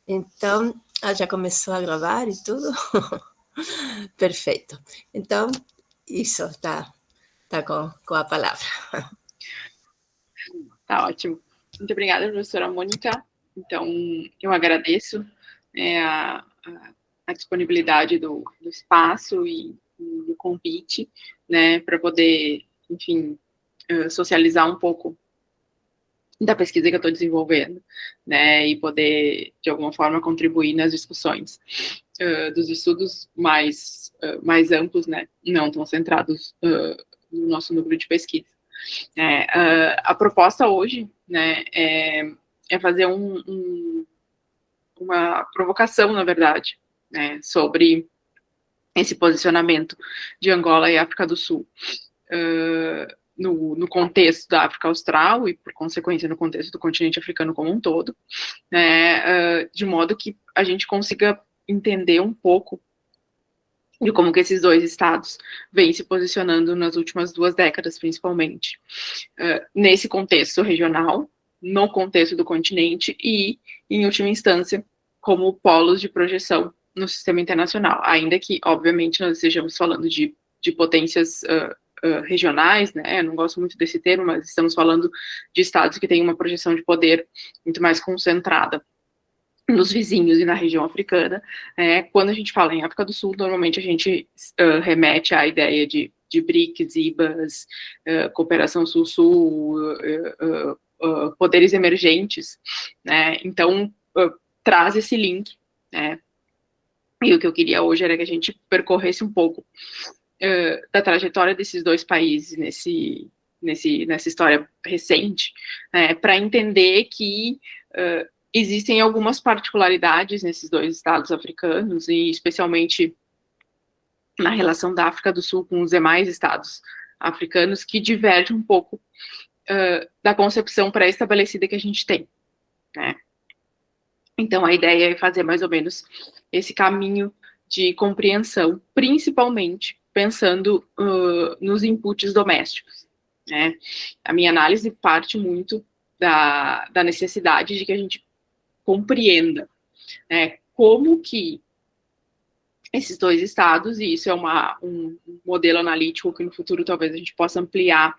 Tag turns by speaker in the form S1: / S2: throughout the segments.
S1: Então, já começou a gravar e tudo? Perfeito. Então, isso, tá com a palavra.
S2: Tá ótimo. Muito obrigada, professora Mônica. Então, eu agradeço a disponibilidade do espaço e do convite, né, para poder, enfim, socializar um pouco da pesquisa que eu estou desenvolvendo, né, e poder, de alguma forma, contribuir nas discussões dos estudos mais amplos, né, não tão centrados no nosso núcleo de pesquisa. A proposta hoje, né, é fazer uma provocação, na verdade, né, sobre esse posicionamento de Angola e África do Sul no contexto da África Austral e, por consequência, no contexto do continente africano como um todo, né, de modo que a gente consiga entender um pouco de como que esses dois estados vêm se posicionando nas últimas 2 décadas, principalmente, nesse contexto regional, no contexto do continente e, em última instância, como polos de projeção no sistema internacional, ainda que, obviamente, nós estejamos falando de potências regionais, né, eu não gosto muito desse termo, mas estamos falando de estados que têm uma projeção de poder muito mais concentrada nos vizinhos e na região africana. Quando a gente fala em África do Sul, normalmente a gente remete à ideia de BRICS, IBAs, cooperação Sul-Sul, poderes emergentes, né? Então, traz esse link, né? E o que eu queria hoje era que a gente percorresse um pouco da trajetória desses dois países nessa história recente, né, para entender que existem algumas particularidades nesses dois estados africanos, e especialmente na relação da África do Sul com os demais estados africanos, que divergem um pouco da concepção pré-estabelecida que a gente tem, né? Então, a ideia é fazer mais ou menos esse caminho de compreensão, principalmente pensando nos inputs domésticos, né? A minha análise parte muito da necessidade de que a gente compreenda, né, como que esses dois estados, e isso é um modelo analítico que no futuro talvez a gente possa ampliar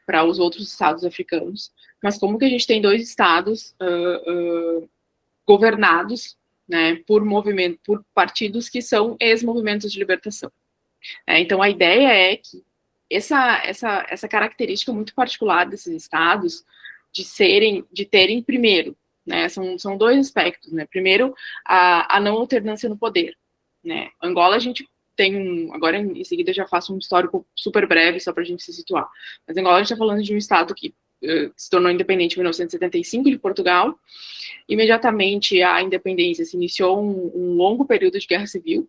S2: para os outros estados africanos, mas como que a gente tem dois estados governados, né, por partidos que são ex-movimentos de libertação. Então, a ideia é que essa característica muito particular desses estados de terem, primeiro, né, são 2 aspectos, né, primeiro, a não alternância no poder, né, Angola a gente tem agora em seguida já faço um histórico super breve, só para a gente se situar, mas Angola a gente está falando de um estado que se tornou independente em 1975 de Portugal. Imediatamente a independência se iniciou um longo período de guerra civil,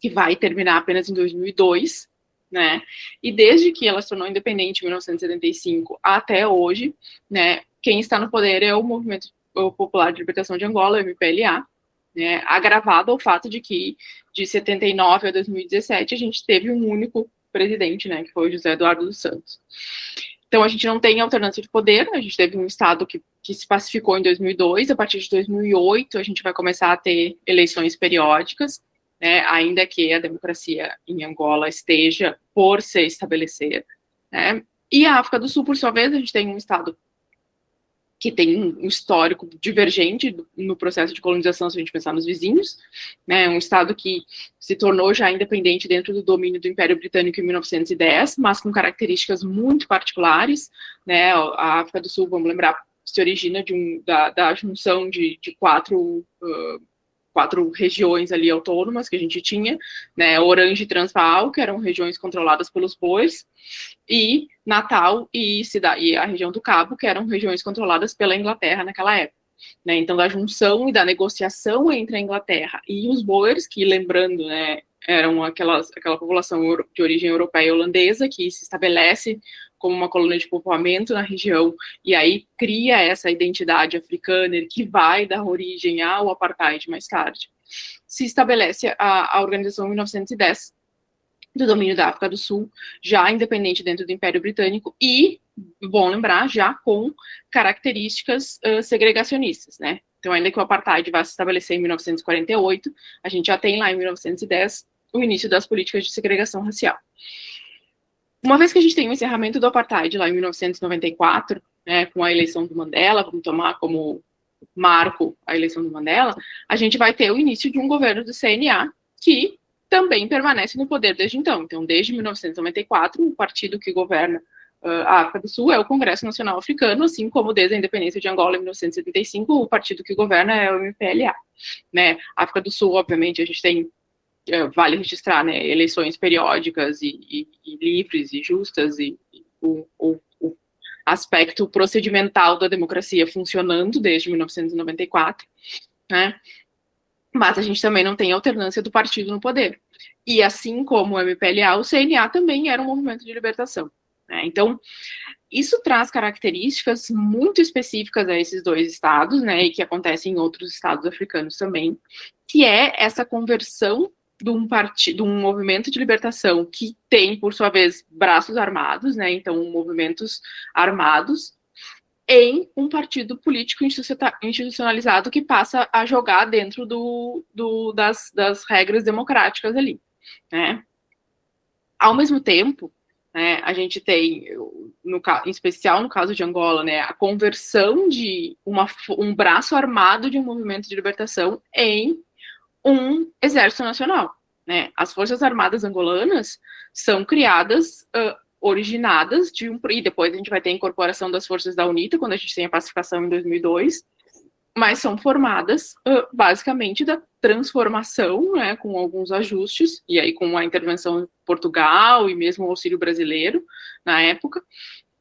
S2: que vai terminar apenas em 2002, né? E desde que ela se tornou independente em 1975 até hoje, né, quem está no poder é o Movimento Popular de Libertação de Angola, o MPLA, né, agravado ao fato de que de 79 a 2017 a gente teve um único presidente, né, que foi o José Eduardo dos Santos. Então, a gente não tem alternância de poder, a gente teve um Estado que se pacificou em 2002, a partir de 2008 a gente vai começar a ter eleições periódicas, né, ainda que a democracia em Angola esteja por se estabelecer, né, e a África do Sul, por sua vez, a gente tem um Estado que tem um histórico divergente no processo de colonização, se a gente pensar nos vizinhos, né, um Estado que se tornou já independente dentro do domínio do Império Britânico em 1910, mas com características muito particulares, né, a África do Sul, vamos lembrar, se origina da junção de quatro regiões ali autônomas que a gente tinha, né, Orange e Transvaal, que eram regiões controladas pelos Boers, e Natal e a região do Cabo, que eram regiões controladas pela Inglaterra naquela época. Né, então, da junção e da negociação entre a Inglaterra e os Boers, que, lembrando, né, eram aquela população de origem europeia e holandesa que se estabelece como uma colônia de povoamento na região, e aí cria essa identidade africana que vai dar origem ao apartheid mais tarde. Se estabelece a organização em 1910, do domínio da África do Sul, já independente dentro do Império Britânico, e, bom lembrar, já com características segregacionistas, né? Então, ainda que o apartheid vá se estabelecer em 1948, a gente já tem lá em 1910 o início das políticas de segregação racial. Uma vez que a gente tem o encerramento do apartheid lá em 1994, né, com a eleição do Mandela, vamos tomar como marco a eleição do Mandela, a gente vai ter o início de um governo do CNA que também permanece no poder desde então. Então, desde 1994, o partido que governa a África do Sul é o Congresso Nacional Africano, assim como desde a independência de Angola em 1975, o partido que governa é o MPLA. Né? África do Sul, obviamente, a gente tem, vale registrar, né, eleições periódicas e livres e justas, e o aspecto procedimental da democracia funcionando desde 1994, né? Mas a gente também não tem alternância do partido no poder. E assim como o MPLA, o CNA também era um movimento de libertação. Né? Então, isso traz características muito específicas a esses dois estados, né, e que acontecem em outros estados africanos também, que é essa conversão de um movimento de libertação que tem, por sua vez, braços armados, né, então movimentos armados, em um partido político institucionalizado que passa a jogar dentro das regras democráticas ali, né. Ao mesmo tempo, né, a gente tem, em especial no caso de Angola, né, a conversão de um braço armado de um movimento de libertação em um exército nacional. Né? As Forças Armadas angolanas são criadas, originadas e depois a gente vai ter a incorporação das forças da UNITA, quando a gente tem a pacificação em 2002, mas são formadas basicamente da transformação, né, com alguns ajustes, e aí com a intervenção de Portugal e mesmo o auxílio brasileiro na época,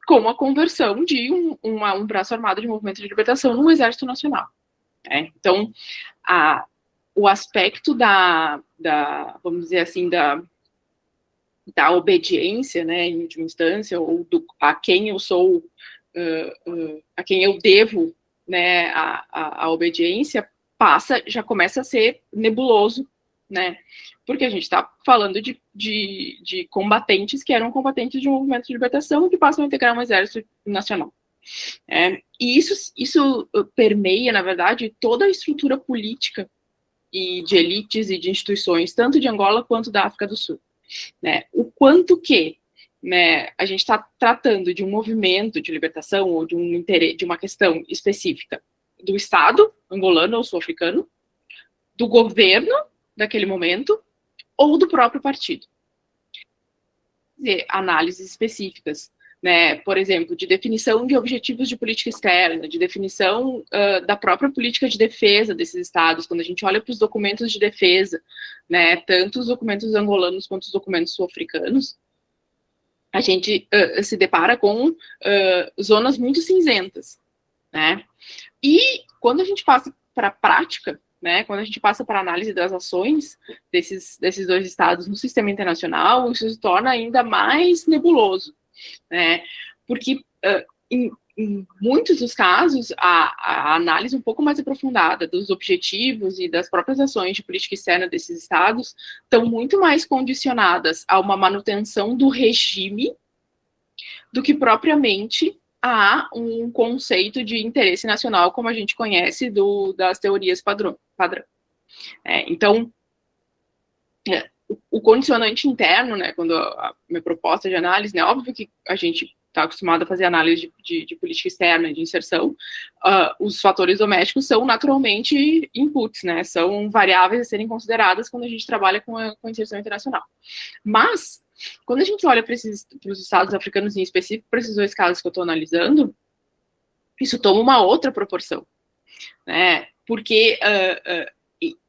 S2: com a conversão de um braço armado de movimento de libertação num exército nacional. Né? Então, o aspecto vamos dizer assim, da obediência, né, em última instância, ou a quem eu sou, a quem eu devo, né, a obediência, já começa a ser nebuloso, né, porque a gente está falando de combatentes que eram combatentes de um movimento de libertação que passam a integrar um exército nacional. E isso permeia, na verdade, toda a estrutura política e de elites e de instituições, tanto de Angola quanto da África do Sul. Né? O quanto que, né, a gente está tratando de um movimento de libertação ou de uma questão específica do Estado angolano ou sul-africano, do governo daquele momento ou do próprio partido. Análises específicas, né, por exemplo, de definição de objetivos de política externa, de definição da própria política de defesa desses estados, quando a gente olha para os documentos de defesa, né, tanto os documentos angolanos quanto os documentos sul-africanos, a gente se depara com zonas muito cinzentas, né, e quando a gente passa para a prática, né, quando a gente passa para a análise das ações desses dois estados no sistema internacional, isso se torna ainda mais nebuloso, né, porque em muitos dos casos a análise um pouco mais aprofundada dos objetivos e das próprias ações de política externa desses estados estão muito mais condicionadas a uma manutenção do regime do que propriamente a um conceito de interesse nacional como a gente conhece das teorias padrão. Então, o condicionante interno, né, quando a minha proposta de análise, né, óbvio que a gente está acostumado a fazer análise de política externa, de inserção, os fatores domésticos são naturalmente inputs, né, são variáveis a serem consideradas quando a gente trabalha com a inserção internacional. Mas, quando a gente olha para os estados africanos em específico, para esses dois casos que eu estou analisando, isso toma uma outra proporção, né, porque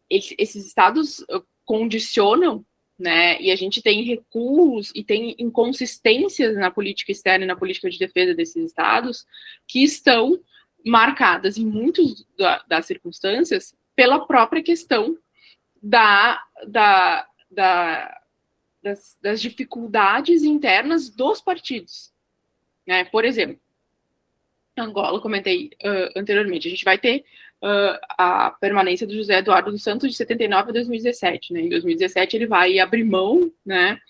S2: esses estados condicionam, né, e a gente tem recuos e tem inconsistências na política externa e na política de defesa desses estados que estão marcadas em muitas das circunstâncias pela própria questão das dificuldades internas dos partidos. Né? Por exemplo, Angola, comentei anteriormente, a gente vai ter a permanência do José Eduardo dos Santos de 79 a 2017. Né? Em 2017 ele vai abrir mão, né,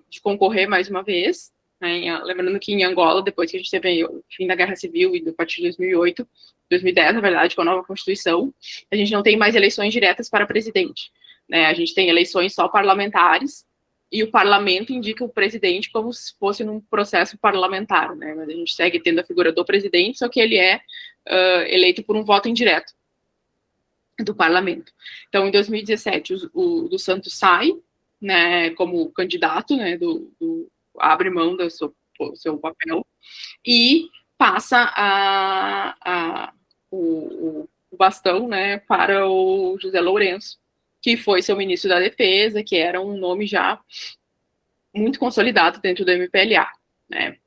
S2: de concorrer mais uma vez, né? Lembrando que em Angola, depois que a gente teve o fim da Guerra Civil e do partido de 2008, 2010, na verdade, com a nova Constituição, a gente não tem mais eleições diretas para presidente, né? A gente tem eleições só parlamentares, e o parlamento indica o presidente como se fosse num processo parlamentar, né? Mas a gente segue tendo a figura do presidente, só que ele é eleito por um voto indireto do parlamento. Então, em 2017, o dos Santos sai, né, como candidato, né, abre mão do seu papel e passa o bastão, né, para o José Lourenço, que foi seu ministro da Defesa, que era um nome já muito consolidado dentro do MPLA, né.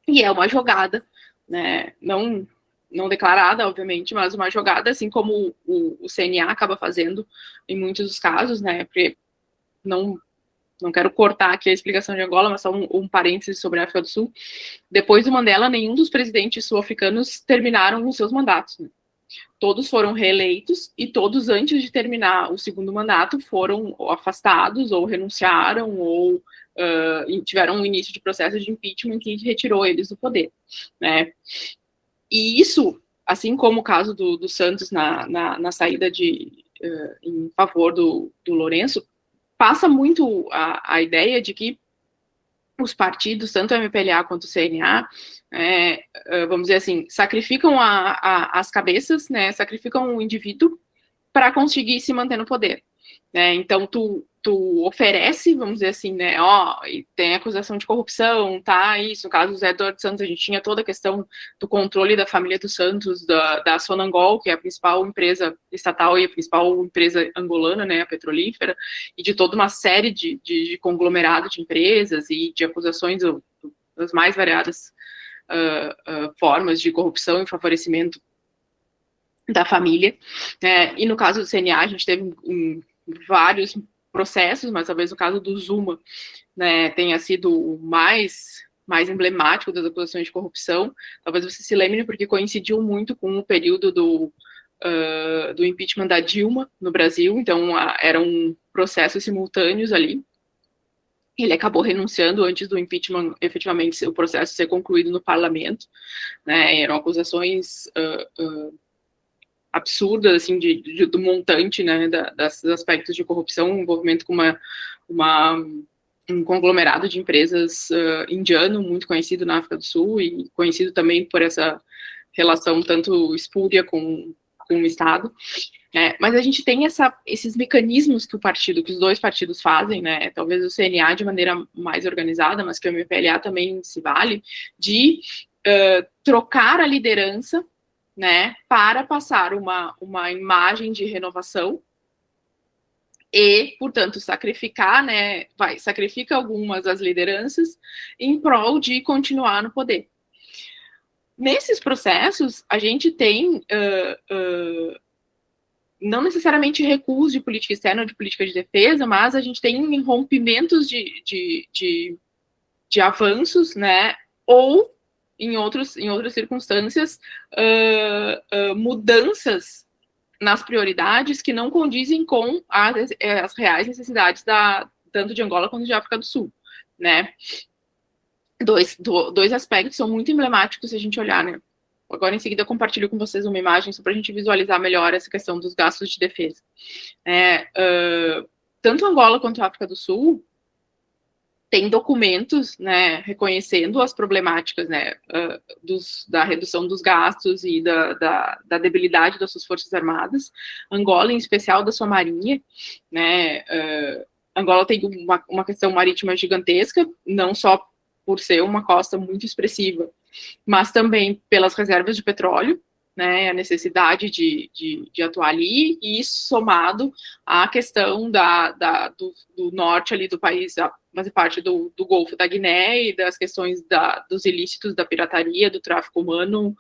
S2: E é uma jogada, né, não declarada, obviamente, mas uma jogada, assim como o CNA acaba fazendo em muitos dos casos, né, porque não quero cortar aqui a explicação de Angola, mas só um parênteses sobre a África do Sul. Depois do Mandela, nenhum dos presidentes sul-africanos terminaram os seus mandatos, né. Todos foram reeleitos e todos, antes de terminar o segundo mandato, foram afastados ou renunciaram ou tiveram um início de processo de impeachment que retirou eles do poder, né. E isso, assim como o caso do Santos na saída em favor do Lourenço, passa muito a ideia de que os partidos, tanto o MPLA quanto o CNA, vamos dizer assim, sacrificam as cabeças, né, sacrificam o indivíduo para conseguir se manter no poder, né. Então, tu oferece, vamos dizer assim, né, e tem acusação de corrupção, tá, isso, no caso do Zé Eduardo Santos, a gente tinha toda a questão do controle da família dos Santos, da Sonangol, que é a principal empresa estatal e a principal empresa angolana, né, a petrolífera, e de toda uma série de conglomerado de empresas e de acusações das mais variadas formas de corrupção e favorecimento da família, né. E no caso do CNA, a gente teve vários processos, mas talvez no caso do Zuma, né, tenha sido o mais emblemático das acusações de corrupção. Talvez você se lembre, porque coincidiu muito com o período do impeachment da Dilma no Brasil, então eram processos simultâneos ali. Ele acabou renunciando antes do impeachment, efetivamente, o processo ser concluído no parlamento, né. Eram acusações absurdas, assim, do montante, né, dos aspectos de corrupção, envolvimento com um conglomerado de empresas indiano, muito conhecido na África do Sul, e conhecido também por essa relação tanto espúria com o Estado. Mas a gente tem esses mecanismos que os dois partidos fazem, né, talvez o CNA de maneira mais organizada, mas que o MPLA também se vale, de trocar a liderança, né, para passar uma imagem de renovação e, portanto, sacrifica algumas das lideranças em prol de continuar no poder. Nesses processos, a gente tem não necessariamente recuos de política externa ou de política de defesa, mas a gente tem rompimentos de avanços, né, ou em outras circunstâncias, mudanças nas prioridades que não condizem com as reais necessidades tanto de Angola quanto de África do Sul, né. Dois aspectos são muito emblemáticos se a gente olhar, né. Agora, em seguida, eu compartilho com vocês uma imagem só para a gente visualizar melhor essa questão dos gastos de defesa. Tanto Angola quanto a África do Sul tem documentos, né, reconhecendo as problemáticas, né, da redução dos gastos e da debilidade das suas forças armadas. Angola, em especial, da sua marinha, né. Angola tem uma questão marítima gigantesca, não só por ser uma costa muito expressiva, mas também pelas reservas de petróleo, né, a necessidade de atuar ali, e isso somado à questão do norte ali do país, fazer parte do Golfo da Guiné e das questões dos ilícitos da pirataria, do tráfico humano,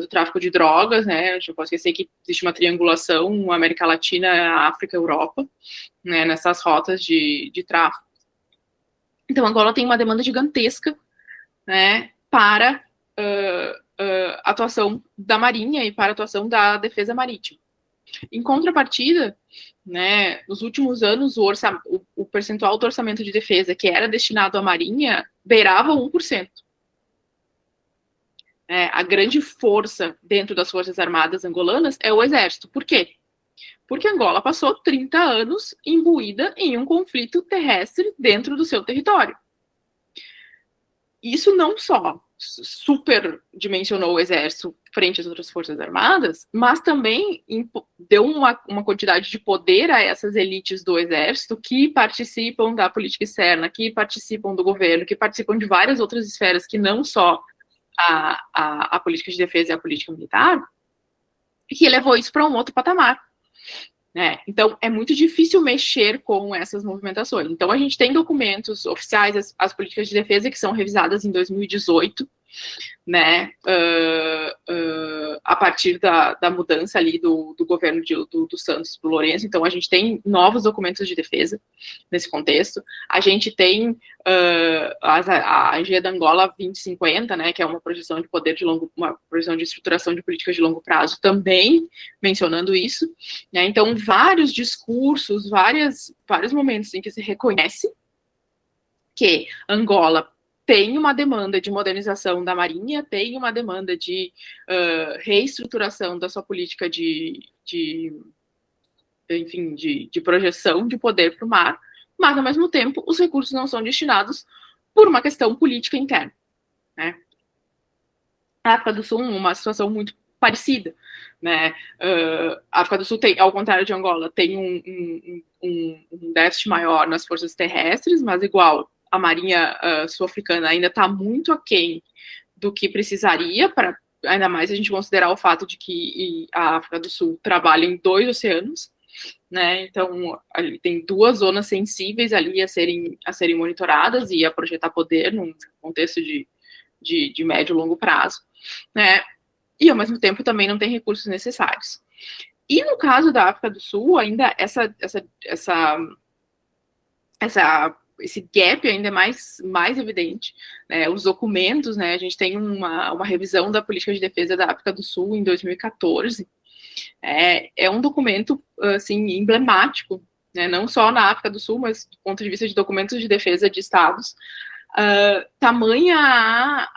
S2: do tráfico de drogas, né. A gente não pode esquecer que existe uma triangulação América Latina, África, Europa, né, nessas rotas de tráfico. Então, Angola tem uma demanda gigantesca, né, para atuação da Marinha e para atuação da defesa marítima. Em contrapartida, né, nos últimos anos, o percentual do orçamento de defesa que era destinado à Marinha beirava 1%. A grande força dentro das Forças Armadas angolanas é o exército. Por quê? Porque Angola passou 30 anos imbuída em um conflito terrestre dentro do seu território. Isso não só superdimensionou o exército frente às outras forças armadas, mas também deu uma quantidade de poder a essas elites do exército que participam da política externa, que participam do governo, que participam de várias outras esferas que não só a política de defesa e a política militar, que levou isso para um outro patamar. Então, é muito difícil mexer com essas movimentações. Então, a gente tem documentos oficiais, as políticas de defesa, que são revisadas em 2018, a partir da mudança ali do governo do Santos para o Lourenço. Então, a gente tem novos documentos de defesa nesse contexto. A gente tem a Agenda Angola 2050, que é uma projeção de poder uma projeção de estruturação de políticas de longo prazo, também mencionando isso. Então, vários discursos, vários momentos em que se reconhece que Angola tem uma demanda de modernização da Marinha, tem uma demanda de reestruturação da sua política de projeção de poder para o mar, mas, ao mesmo tempo, os recursos não são destinados por uma questão política interna. A África do Sul, uma situação muito parecida. A África do Sul, ao contrário de Angola, tem um déficit maior nas forças terrestres, mas igual a Marinha sul-africana ainda está muito aquém do que precisaria, ainda mais a gente considerar o fato de que a África do Sul trabalha em 2 oceanos, então ali tem 2 zonas sensíveis ali a serem monitoradas e a projetar poder num contexto de médio e longo prazo, e ao mesmo tempo também não tem recursos necessários. E no caso da África do Sul, ainda esse gap ainda é mais evidente. Os documentos, a gente tem uma revisão da política de defesa da África do Sul em 2014. É um documento assim, emblemático, não só na África do Sul, mas do ponto de vista de documentos de defesa de estados. Tamanha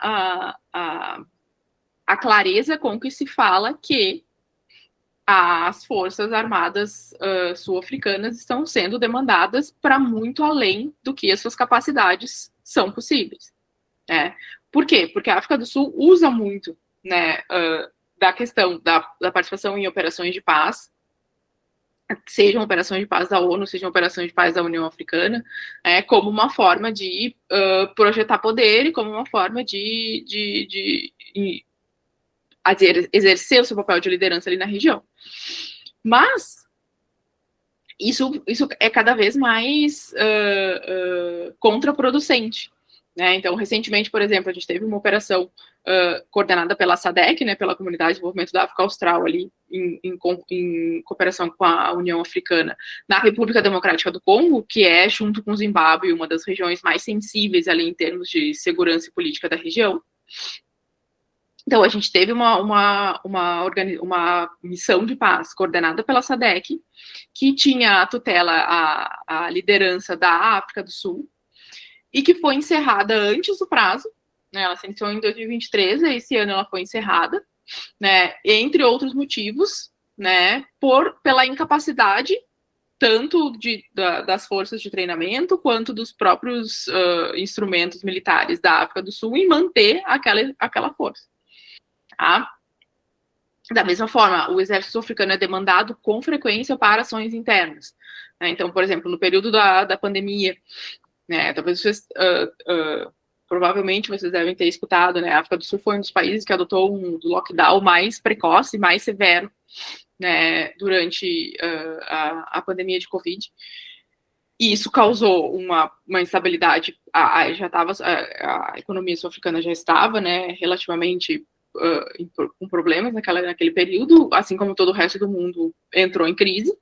S2: a clareza com que se fala que as forças armadas sul-africanas estão sendo demandadas para muito além do que as suas capacidades são possíveis. Por quê? Porque a África do Sul usa muito da questão da participação em operações de paz, sejam operações de paz da ONU, sejam operações de paz da União Africana, como uma forma de projetar poder e como uma forma de exercer o seu papel de liderança ali na região. Mas isso é cada vez mais contraproducente. Então, recentemente, por exemplo, a gente teve uma operação coordenada pela SADC, pela Comunidade de Desenvolvimento da África Austral, ali, em cooperação com a União Africana, na República Democrática do Congo, que é, junto com o Zimbábue, uma das regiões mais sensíveis ali em termos de segurança e política da região. Então, a gente teve uma missão de paz coordenada pela SADC, que tinha a tutela, a liderança da África do Sul, e que foi encerrada antes do prazo. Ela se iniciou em 2023, e esse ano ela foi encerrada, entre outros motivos, pela incapacidade tanto das forças de treinamento quanto dos próprios instrumentos militares da África do Sul em manter aquela força. Da mesma forma, o exército sul-africano é demandado com frequência para ações internas. Então, por exemplo, no período da pandemia, talvez vocês, provavelmente vocês devem ter escutado, a África do Sul foi um dos países que adotou um lockdown mais precoce, mais severo, durante a pandemia de Covid. E isso causou uma instabilidade. A economia sul-africana já estava, relativamente com problemas naquele período, assim como todo o resto do mundo entrou em crise.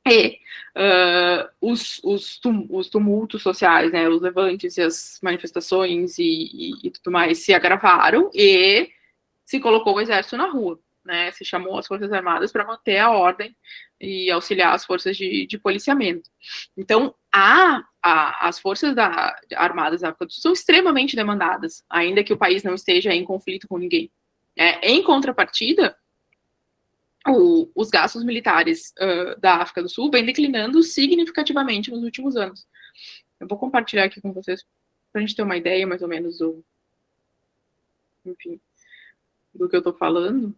S2: E os tumultos sociais, os levantes e as manifestações e tudo mais se agravaram e se colocou o exército na rua, se chamou as Forças Armadas para manter a ordem e auxiliar as forças de policiamento. Então, há as forças armadas da África do Sul são extremamente demandadas, ainda que o país não esteja em conflito com ninguém. Em contrapartida, os gastos militares da África do Sul vêm declinando significativamente nos últimos anos. Eu vou compartilhar aqui com vocês para a gente ter uma ideia mais ou menos do que eu estou falando.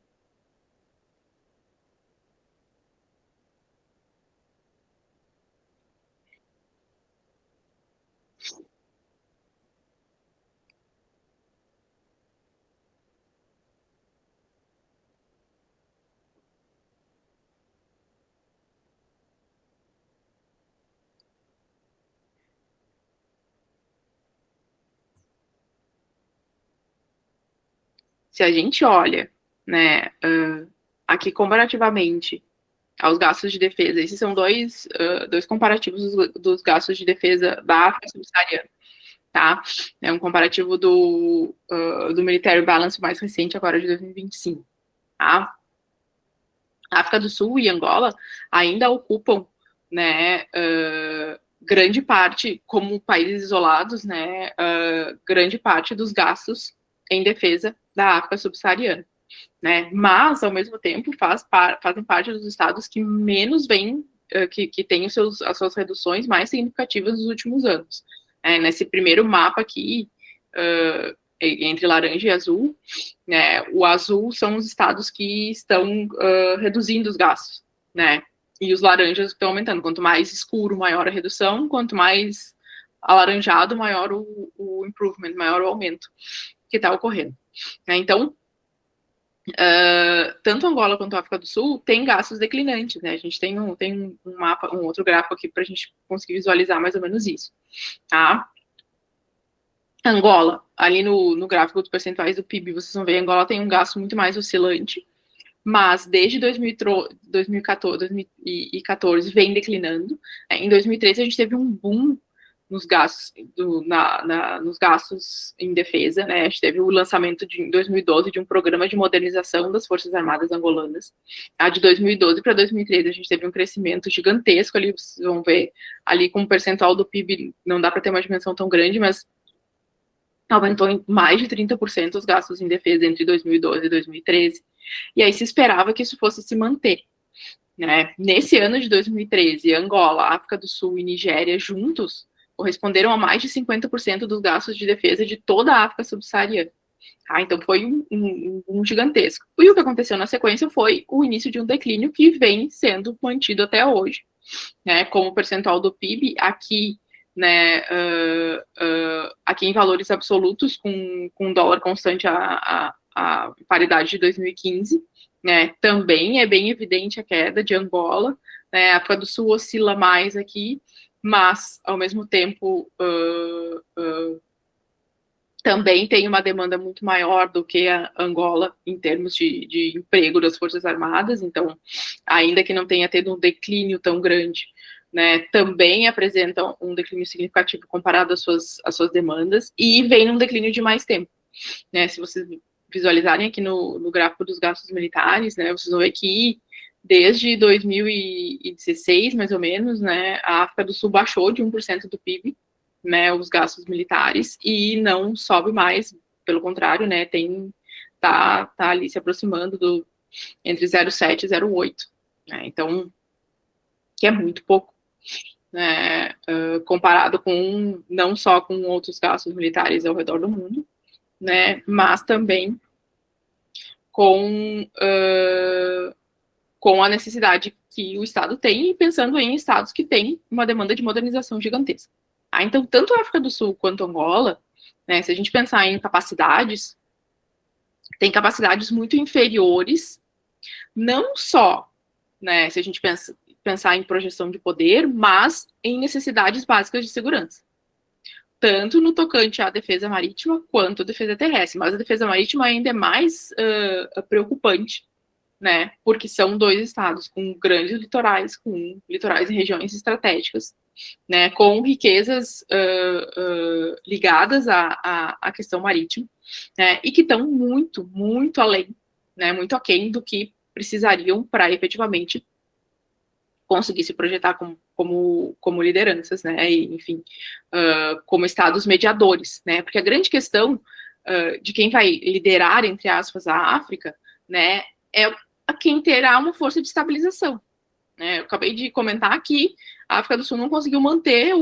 S2: Se a gente olha, né, aqui comparativamente aos gastos de defesa, esses são dois comparativos dos gastos de defesa da África subsaariana, tá? É um comparativo do Military Balance mais recente, agora de 2025, tá? A África do Sul e Angola ainda ocupam, né, grande parte, como países isolados, né, grande parte dos gastos em defesa da África subsaariana, né? Mas, ao mesmo tempo, fazem parte dos estados que menos vêm, que têm as suas reduções mais significativas nos últimos anos. Nesse primeiro mapa aqui, entre laranja e azul, né, o azul são os estados que estão reduzindo os gastos, né? E os laranjas estão aumentando. Quanto mais escuro, maior a redução. Quanto mais alaranjado, maior o improvement, maior o aumento que está ocorrendo. Então, tanto Angola quanto a África do Sul tem gastos declinantes, né? A gente tem um mapa, um outro gráfico aqui para a gente conseguir visualizar mais ou menos isso, tá? Angola, ali no gráfico dos percentuais do PIB, vocês vão ver, Angola tem um gasto muito mais oscilante, mas desde 2014 vem declinando. Em 2013 a gente teve um boom nos gastos, nos gastos em defesa, né? A gente teve o lançamento em 2012 de um programa de modernização das Forças Armadas angolanas. De 2012 para 2013 a gente teve um crescimento gigantesco ali, vocês vão ver ali com o percentual do PIB, não dá para ter uma dimensão tão grande, mas aumentou em mais de 30% os gastos em defesa entre 2012 e 2013. E aí se esperava que isso fosse se manter, né? Nesse ano de 2013, Angola, África do Sul e Nigéria juntos corresponderam a mais de 50% dos gastos de defesa de toda a África subsaariana. Então foi um gigantesco. E o que aconteceu na sequência foi o início de um declínio que vem sendo mantido até hoje, né? Como percentual do PIB, aqui, né, aqui em valores absolutos, com dólar constante a paridade de 2015, né, também é bem evidente a queda de Angola, né, a África do Sul oscila mais aqui, mas, ao mesmo tempo, também tem uma demanda muito maior do que a Angola em termos de emprego das Forças Armadas, então, ainda que não tenha tido um declínio tão grande, né, também apresentam um declínio significativo comparado às suas demandas, e vem num declínio de mais tempo, né? Se vocês visualizarem aqui no gráfico dos gastos militares, né, vocês vão ver que desde 2016, mais ou menos, né, a África do Sul baixou de 1% do PIB, né, os gastos militares, e não sobe mais, pelo contrário, né, tá ali se aproximando entre 0,7 e 0,8, né, então, que é muito pouco, né, comparado com, não só com outros gastos militares ao redor do mundo, né, mas também com a necessidade que o Estado tem, e pensando em estados que têm uma demanda de modernização gigantesca. Então, tanto a África do Sul quanto a Angola, né, se a gente pensar em capacidades, tem capacidades muito inferiores, não só, né, se a gente pensar em projeção de poder, mas em necessidades básicas de segurança. Tanto no tocante à defesa marítima, quanto à defesa terrestre. Mas a defesa marítima ainda é mais preocupante, né, porque são dois estados com grandes litorais, com litorais em regiões estratégicas, né, com riquezas ligadas à questão marítima, né, e que estão muito, muito além, né, muito aquém do que precisariam para efetivamente conseguir se projetar como lideranças, né, e, enfim, como estados mediadores, né, porque a grande questão de quem vai liderar, entre aspas, a África, né, é a quem terá uma força de estabilização, né. Eu acabei de comentar que a África do Sul não conseguiu manter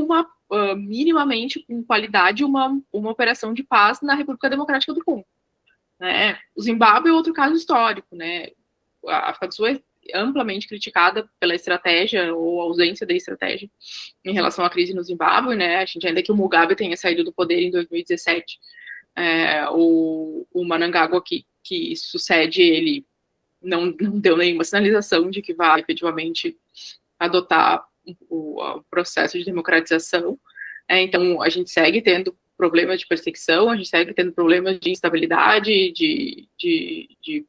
S2: minimamente, com qualidade, uma operação de paz na República Democrática do Congo, né. O Zimbábue é outro caso histórico, né, a África do Sul é amplamente criticada pela estratégia ou ausência da estratégia em relação à crise no Zimbábue, né, a gente, ainda que o Mugabe tenha saído do poder em 2017, o Mnangagwa, que sucede ele, não deu nenhuma sinalização de que vai efetivamente adotar o processo de democratização, então a gente segue tendo problemas de perseguição, a gente segue tendo problemas de instabilidade, de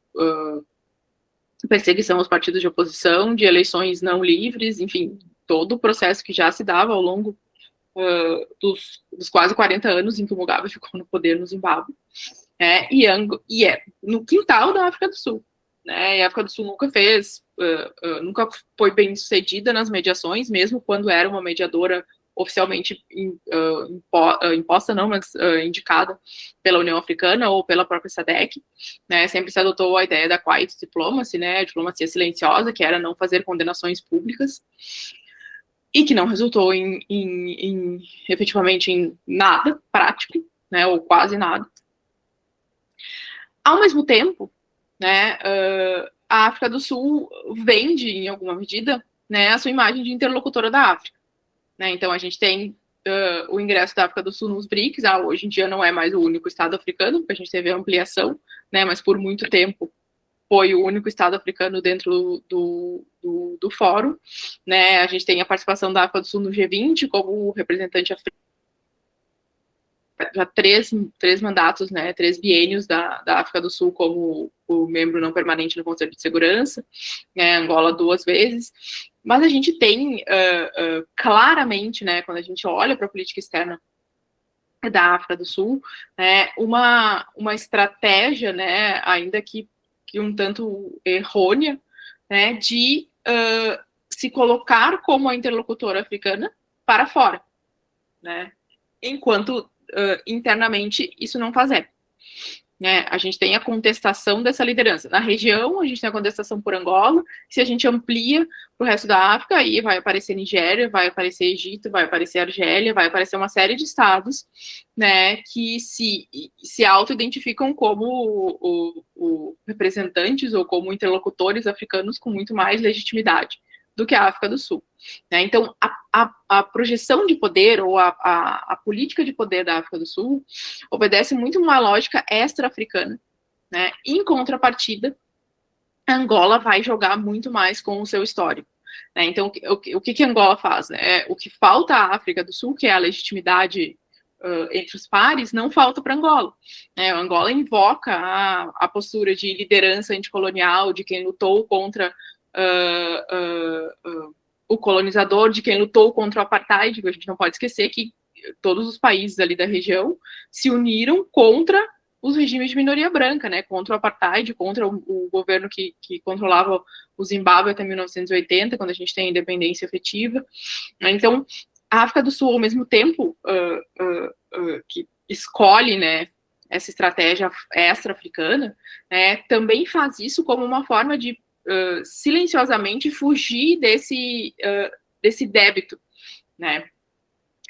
S2: perseguição aos partidos de oposição, de eleições não livres, enfim, todo o processo que já se dava ao longo dos quase 40 anos em que o Mugabe ficou no poder no Zimbábue, e é no quintal da África do Sul, né, e a África do Sul nunca foi bem sucedida nas mediações, mesmo quando era uma mediadora oficialmente imposta, não, mas indicada pela União Africana ou pela própria SADC, né, sempre se adotou a ideia da quiet diplomacy, né, a diplomacia silenciosa, que era não fazer condenações públicas, e que não resultou efetivamente em nada prático, né, ou quase nada. Ao mesmo tempo, né, a África do Sul vende, em alguma medida, né, a sua imagem de interlocutora da África, né, então a gente tem o ingresso da África do Sul nos BRICS, hoje em dia não é mais o único estado africano, porque a gente teve a ampliação, né, mas por muito tempo foi o único estado africano dentro do fórum, né, a gente tem a participação da África do Sul no G20 como representante africano, já três mandatos, né, 3 biênios da África do Sul como o membro não permanente no Conselho de Segurança, né, Angola 2 vezes, mas a gente tem claramente, né, quando a gente olha para a política externa da África do Sul, né, uma estratégia, né, ainda que um tanto errônea, né, de se colocar como a interlocutora africana para fora, né, enquanto internamente isso não faz eco, né? A gente tem a contestação dessa liderança. Na região, a gente tem a contestação por Angola, se a gente amplia para o resto da África, aí vai aparecer Nigéria, vai aparecer Egito, vai aparecer Argélia, vai aparecer uma série de estados, né, que se auto-identificam como representantes ou como interlocutores africanos com muito mais legitimidade do que a África do Sul, né? Então, a projeção de poder ou a política de poder da África do Sul obedece muito uma lógica extra-africana, né? Em contrapartida, Angola vai jogar muito mais com o seu histórico, né? Então, o que Angola faz, né? O que falta à África do Sul, que é a legitimidade entre os pares, não falta para Angola, né? Angola invoca a postura de liderança anticolonial, de quem lutou contra o colonizador, de quem lutou contra o apartheid. A gente não pode esquecer que todos os países ali da região se uniram contra os regimes de minoria branca, né, contra o apartheid, contra o governo que controlava o Zimbábue até 1980, quando a gente tem a independência efetiva. Então, a África do Sul, ao mesmo tempo que escolhe, né, essa estratégia extra-africana, né, também faz isso como uma forma de silenciosamente fugir desse débito, né?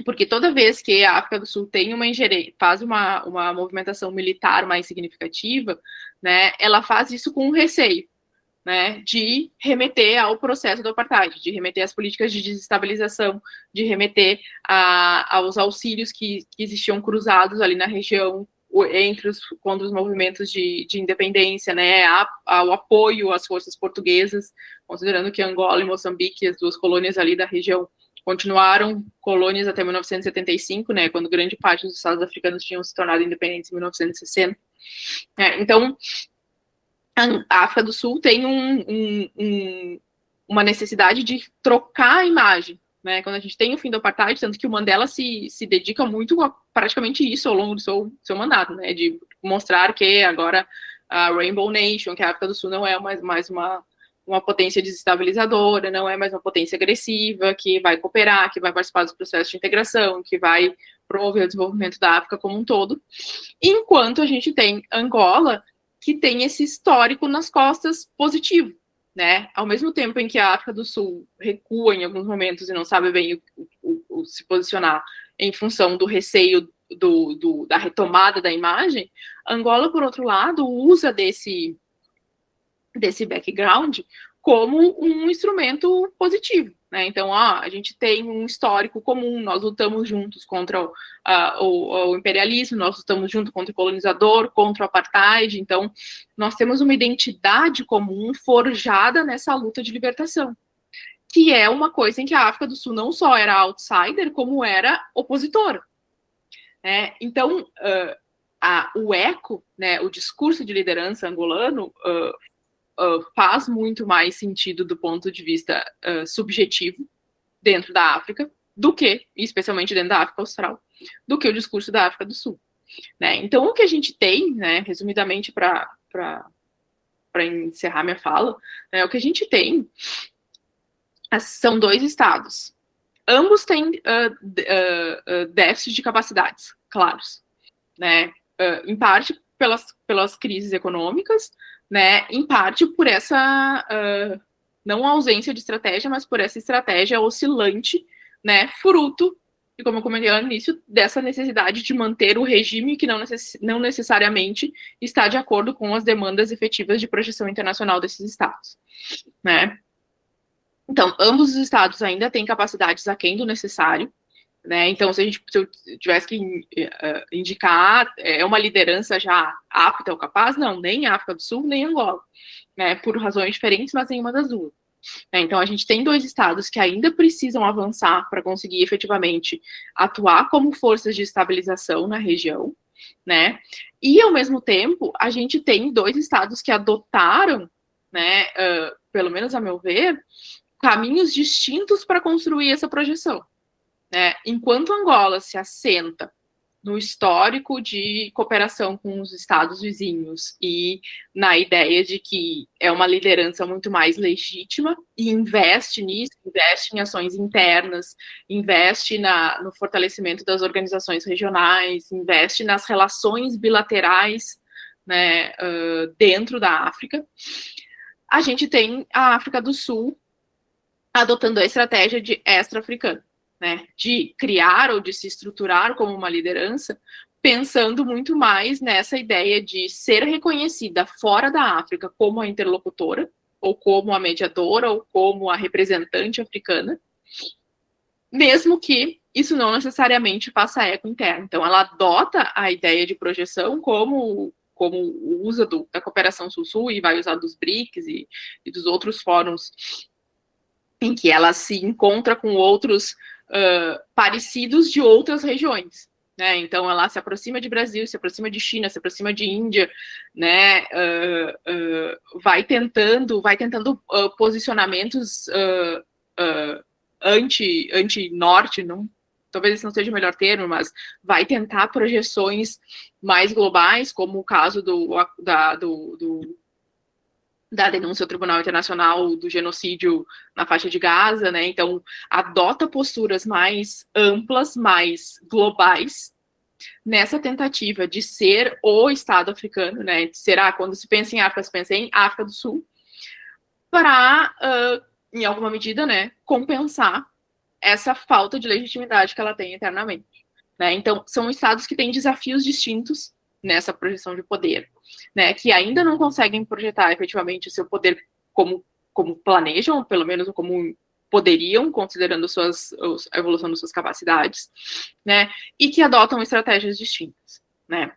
S2: Porque toda vez que a África do Sul tem uma ingerência, faz uma movimentação militar mais significativa, né, ela faz isso com receio, né, de remeter ao processo do apartheid, de remeter às políticas de desestabilização, de remeter aos auxílios que existiam cruzados ali na região contra os movimentos de independência, né, ao apoio às forças portuguesas, considerando que Angola e Moçambique, as duas colônias ali da região, continuaram colônias até 1975, né, quando grande parte dos estados africanos tinham se tornado independentes em 1960. Então, a África do Sul tem uma necessidade de trocar a imagem, né, quando a gente tem o fim do apartheid, tanto que o Mandela se dedica muito a praticamente isso ao longo do seu mandato, né, de mostrar que agora a Rainbow Nation, que a África do Sul não é mais uma potência desestabilizadora, não é mais uma potência agressiva, que vai cooperar, que vai participar dos processos de integração, que vai promover o desenvolvimento da África como um todo. Enquanto a gente tem Angola, que tem esse histórico nas costas positivo, né? Ao mesmo tempo em que a África do Sul recua em alguns momentos e não sabe bem se posicionar em função do receio da retomada da imagem, Angola, por outro lado, usa desse background como um instrumento positivo, né? Então, a gente tem um histórico comum, nós lutamos juntos contra o imperialismo, nós lutamos junto contra o colonizador, contra o apartheid, então nós temos uma identidade comum forjada nessa luta de libertação, que é uma coisa em que a África do Sul não só era outsider, como era opositora. Né? Então, o eco, né, o discurso de liderança angolano faz muito mais sentido do ponto de vista subjetivo dentro da África, do que, especialmente dentro da África Austral, do que o discurso da África do Sul. Né? Então, o que a gente tem, né, resumidamente, para encerrar minha fala, né, o que a gente tem são 2 estados. Ambos têm déficit de capacidades, claros. Né? Em parte pelas crises econômicas, né? Em parte por essa não ausência de estratégia, mas por essa estratégia oscilante, né? Fruto, e como eu comentei no início, dessa necessidade de manter o regime que não necessariamente está de acordo com as demandas efetivas de projeção internacional desses estados, né? Então, ambos os estados ainda têm capacidades aquém do necessário, né? Então, se eu tivesse que indicar, é uma liderança já apta ou capaz? Não, nem África do Sul, nem Angola, né? Por razões diferentes, mas nenhuma das duas. Então, a gente tem 2 estados que ainda precisam avançar para conseguir efetivamente atuar como forças de estabilização na região, né? E, ao mesmo tempo, a gente tem 2 estados que adotaram, né, pelo menos a meu ver, caminhos distintos para construir essa projeção. Né? Enquanto Angola se assenta no histórico de cooperação com os estados vizinhos e na ideia de que é uma liderança muito mais legítima e investe nisso, investe em ações internas, investe no fortalecimento das organizações regionais, investe nas relações bilaterais, né, dentro da África, a gente tem a África do Sul adotando a estratégia de extra-africano. Né, de criar ou de se estruturar como uma liderança, pensando muito mais nessa ideia de ser reconhecida fora da África como a interlocutora, ou como a mediadora, ou como a representante africana, mesmo que isso não necessariamente faça eco interno. Então, ela adota a ideia de projeção como usa da cooperação Sul-Sul e vai usar dos BRICS e dos outros fóruns em que ela se encontra com outros parecidos de outras regiões, né? Então ela se aproxima de Brasil, se aproxima de China, se aproxima de Índia, né? Vai tentando posicionamentos anti-norte, não, talvez esse não seja o melhor termo, mas vai tentar projeções mais globais, como o caso da denúncia ao Tribunal Internacional do genocídio na faixa de Gaza, né? Então, adota posturas mais amplas, mais globais, nessa tentativa de ser o Estado africano, né? Será, quando se pensa em África, se pensa em África do Sul, para, em alguma medida, né, compensar essa falta de legitimidade que ela tem internamente. Né? Então, são estados que têm desafios distintos nessa projeção de poder, né, que ainda não conseguem projetar efetivamente o seu poder como planejam, pelo menos como poderiam, considerando a evolução das suas capacidades, né, e que adotam estratégias distintas, né.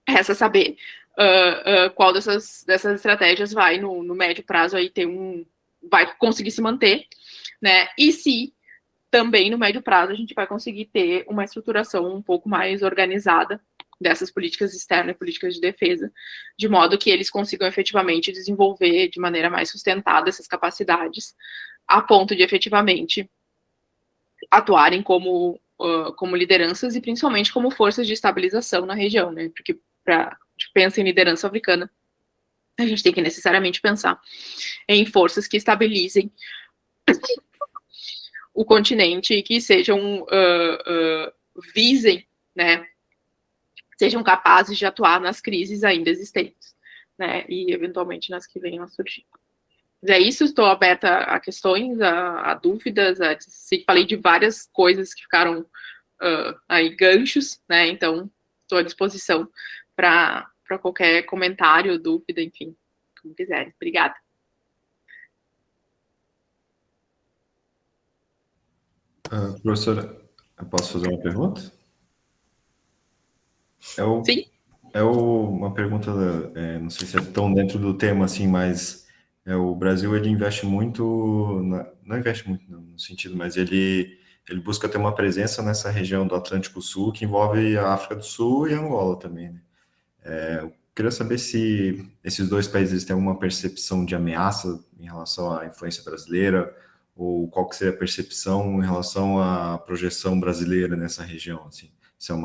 S2: Resta saber qual dessas estratégias vai, no médio prazo, aí vai conseguir se manter, né, e se também no médio prazo a gente vai conseguir ter uma estruturação um pouco mais organizada dessas políticas externas e políticas de defesa, de modo que eles consigam efetivamente desenvolver de maneira mais sustentada essas capacidades, a ponto de efetivamente atuarem como lideranças e principalmente como forças de estabilização na região, né? Porque para pensa em liderança africana, a gente tem que necessariamente pensar em forças que estabilizem o continente e que sejam, visem, né, sejam capazes de atuar nas crises ainda existentes, né, e eventualmente nas que venham a surgir. É isso, estou aberta a questões, a dúvidas, falei de várias coisas que ficaram aí ganchos, né, então estou à disposição para qualquer comentário, dúvida, enfim, como quiserem. Obrigada.
S3: Professora, eu posso fazer uma pergunta?
S2: Sim.
S3: Uma pergunta, não sei se é tão dentro do tema assim, mas o Brasil ele investe muito, não investe muito no sentido, mas ele busca ter uma presença nessa região do Atlântico Sul que envolve a África do Sul e Angola também, né? Eu queria saber se esses dois países têm alguma percepção de ameaça em relação à influência brasileira, ou qual que seria a percepção em relação à projeção brasileira nessa região, assim. Se é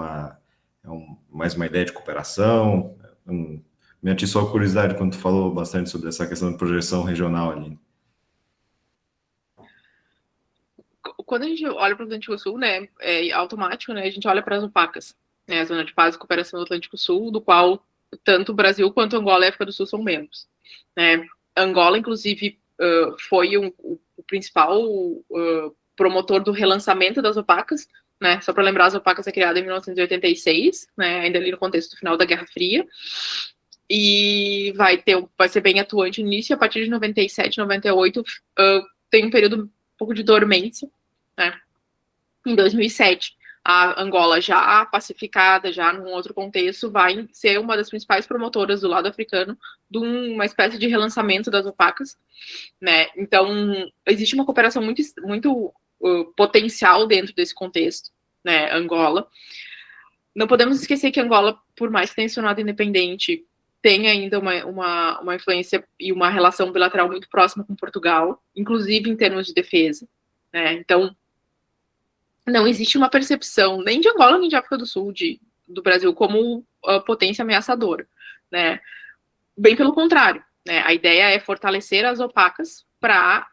S3: mais uma ideia de cooperação? Me atiçou a curiosidade quando tu falou bastante sobre essa questão de projeção regional ali.
S2: Quando a gente olha para o Atlântico Sul, né, é automático, né, a gente olha para as OPACas, né, a Zona de Paz e Cooperação do Atlântico Sul, do qual tanto o Brasil quanto Angola e a África do Sul são membros. Né. Angola, inclusive, foi o principal promotor do relançamento das OPACas, né, só para lembrar, as OPACas é criada em 1986, né, ainda ali no contexto final da Guerra Fria, e vai ser bem atuante no início, a partir de 97, 98, tem um período um pouco de dormência, né? Em 2007, a Angola já pacificada, já num outro contexto, vai ser uma das principais promotoras do lado africano de uma espécie de relançamento das OPACas, né? Então, existe uma cooperação muito potencial dentro desse contexto, né? Angola. Não podemos esquecer que Angola, por mais que tenha se tornado independente, tem ainda uma influência e uma relação bilateral muito próxima com Portugal, inclusive em termos de defesa, né? Então, não existe uma percepção nem de Angola nem de África do Sul, do Brasil, como potência ameaçadora, né? Bem pelo contrário, né? A ideia é fortalecer as OPACas para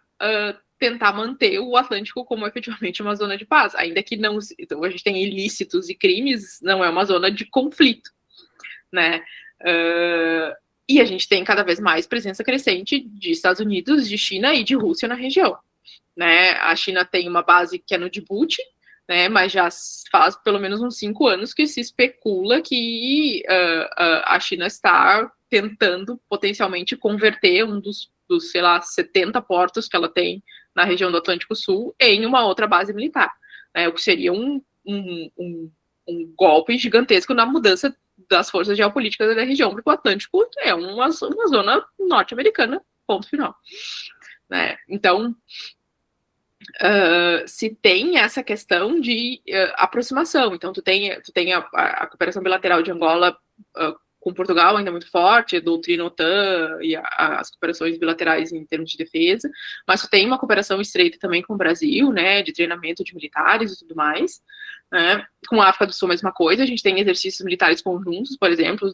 S2: tentar manter o Atlântico como efetivamente uma zona de paz, ainda que não, então a gente tem ilícitos e crimes, não é uma zona de conflito, né? E a gente tem cada vez mais presença crescente de Estados Unidos, de China e de Rússia na região, né? A China tem uma base que é no Djibouti, né, mas já faz pelo menos uns 5 anos que se especula que a China está tentando potencialmente converter um dos, sei lá, 70 portos que ela tem na região do Atlântico Sul em uma outra base militar, né, o que seria um golpe gigantesco na mudança das forças geopolíticas da região, porque o Atlântico é uma zona norte-americana, ponto final. Né? Então, se tem essa questão de aproximação. Então, tu tem a cooperação bilateral de Angola com Portugal ainda muito forte, a doutrina OTAN e as cooperações bilaterais em termos de defesa, mas tu tem uma cooperação estreita também com o Brasil, né, de treinamento de militares e tudo mais. Né? Com a África do Sul, a mesma coisa, a gente tem exercícios militares conjuntos, por exemplo,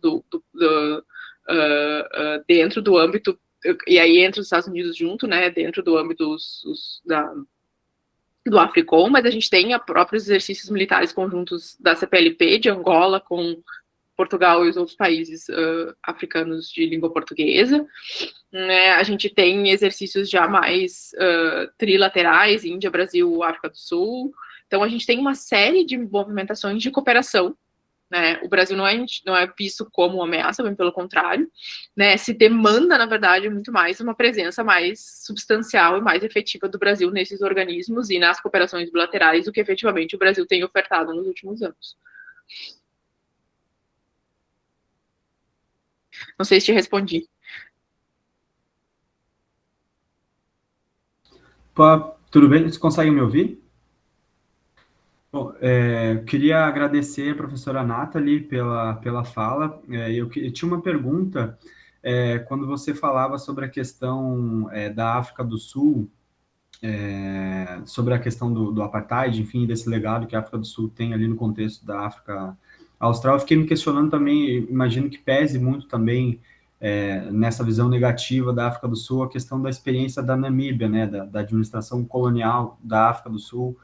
S2: dentro do âmbito, e aí entra os Estados Unidos junto, né, dentro do âmbito do Africom, mas a gente tem próprios exercícios militares conjuntos da CPLP de Angola com Portugal e os outros países africanos de língua portuguesa. Né? A gente tem exercícios já mais trilaterais, Índia, Brasil, África do Sul. Então, a gente tem uma série de movimentações de cooperação. Né? O Brasil não é visto como uma ameaça, bem pelo contrário. Né? Se demanda, na verdade, muito mais uma presença mais substancial e mais efetiva do Brasil nesses organismos e nas cooperações bilaterais do que efetivamente o Brasil tem ofertado nos últimos anos. Não sei se te respondi.
S4: Tudo bem? Vocês conseguem me ouvir? Bom, queria agradecer a professora Nathalie pela fala. Eu tinha uma pergunta, quando você falava sobre a questão da África do Sul, sobre a questão do apartheid, enfim, desse legado que a África do Sul tem ali no contexto da África Austral, eu fiquei me questionando também, imagino que pese muito também nessa visão negativa da África do Sul, a questão da experiência da Namíbia, né, da administração colonial da África do Sul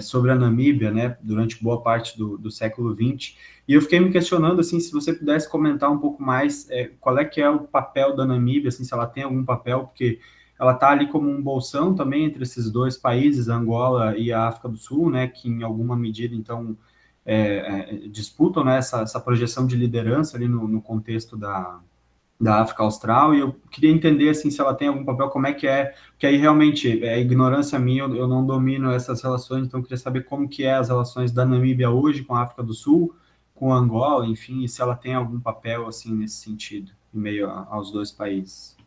S4: sobre a Namíbia, né, durante boa parte do século XX. E eu fiquei me questionando, assim, se você pudesse comentar um pouco mais qual é que é o papel da Namíbia, assim, se ela tem algum papel, porque ela está ali como um bolsão também entre esses dois países, Angola e a África do Sul, né, que em alguma medida, então, disputam, né, essa projeção de liderança ali no contexto da África Austral, e eu queria entender, assim, se ela tem algum papel, como é que é, porque aí realmente é ignorância minha, eu não domino essas relações, então eu queria saber como que é as relações da Namíbia hoje com a África do Sul, com Angola, enfim, e se ela tem algum papel, assim, nesse sentido, em meio aos dois países.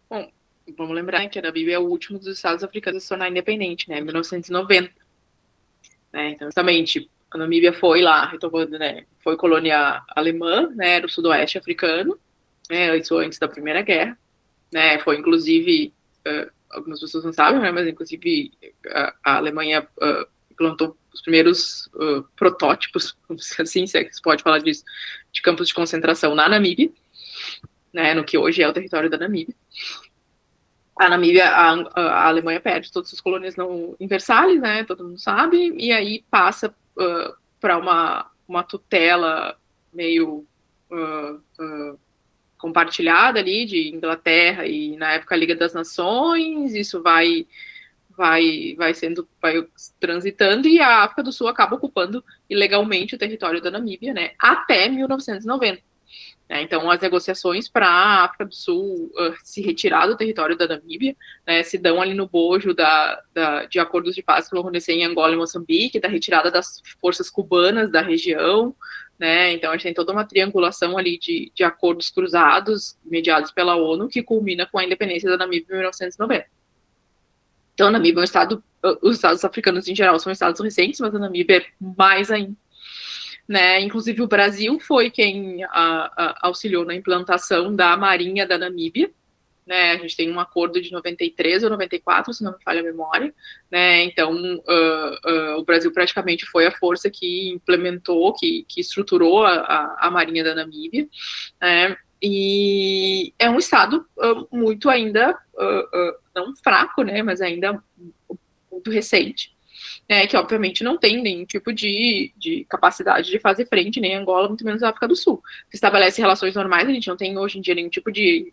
S2: Bom, vamos lembrar que a Namíbia é o último dos estados africanos a se tornar independente, né, em 1990. Né, então, justamente, a Namíbia foi lá, retomando, né, foi colônia alemã, né, era o sudoeste africano, né, isso antes da Primeira Guerra, né, foi inclusive, algumas pessoas não sabem, né, mas inclusive a Alemanha implantou os primeiros protótipos, assim, se é que se pode falar disso, de campos de concentração na Namíbia, né, no que hoje é o território da Namíbia. A Namíbia, a Alemanha perde todas as colônias em Versalhes, né, todo mundo sabe, e aí passa para uma tutela meio compartilhada ali de Inglaterra e, na época, a Liga das Nações. Isso vai transitando, e a África do Sul acaba ocupando ilegalmente o território da Namíbia, né, até 1990. Então, as negociações para a África do Sul se retirar do território da Namíbia, né, se dão ali no bojo de acordos de paz que vão acontecer em Angola e Moçambique, da retirada das forças cubanas da região, né, então a gente tem toda uma triangulação ali de acordos cruzados, mediados pela ONU, que culmina com a independência da Namíbia em 1990. Então, a Namíbia é um estado, os estados africanos em geral são estados recentes, mas a Namíbia é mais ainda. Né, inclusive o Brasil foi quem auxiliou na implantação da Marinha da Namíbia, né, a gente tem um acordo de 93 ou 94, se não me falha a memória, né, então o Brasil praticamente foi a força que implementou, que estruturou a Marinha da Namíbia, né, e é um estado muito ainda, não fraco, né, mas ainda muito recente, que obviamente não tem nenhum tipo de capacidade de fazer frente, nem Angola, muito menos a África do Sul. Se estabelece relações normais, a gente não tem hoje em dia nenhum tipo de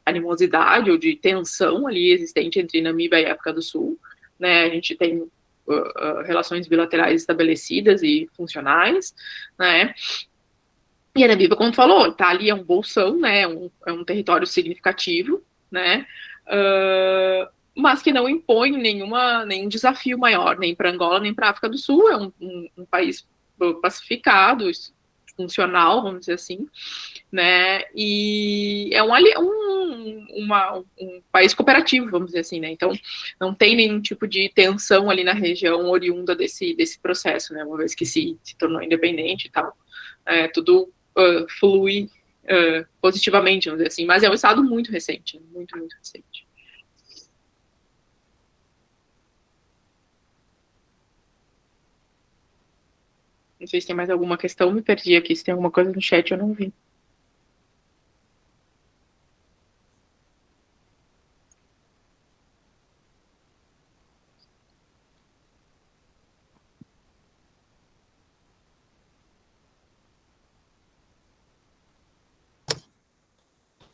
S2: animosidade ou de tensão ali existente entre Namíbia e África do Sul, né, a gente tem relações bilaterais estabelecidas e funcionais, né, e a Namíbia, como tu falou, tá ali, é um bolsão, né, é um território significativo, né, mas que não impõe nenhum desafio maior, nem para Angola, nem para a África do Sul. É um país pacificado, funcional, vamos dizer assim, né, e é um país cooperativo, vamos dizer assim, né, então não tem nenhum tipo de tensão ali na região oriunda desse processo, né, uma vez que se tornou independente e tal, tudo flui positivamente, vamos dizer assim, mas é um estado muito recente, muito, muito recente. Não sei se tem mais alguma questão, me perdi aqui. Se tem alguma coisa no chat, eu não vi.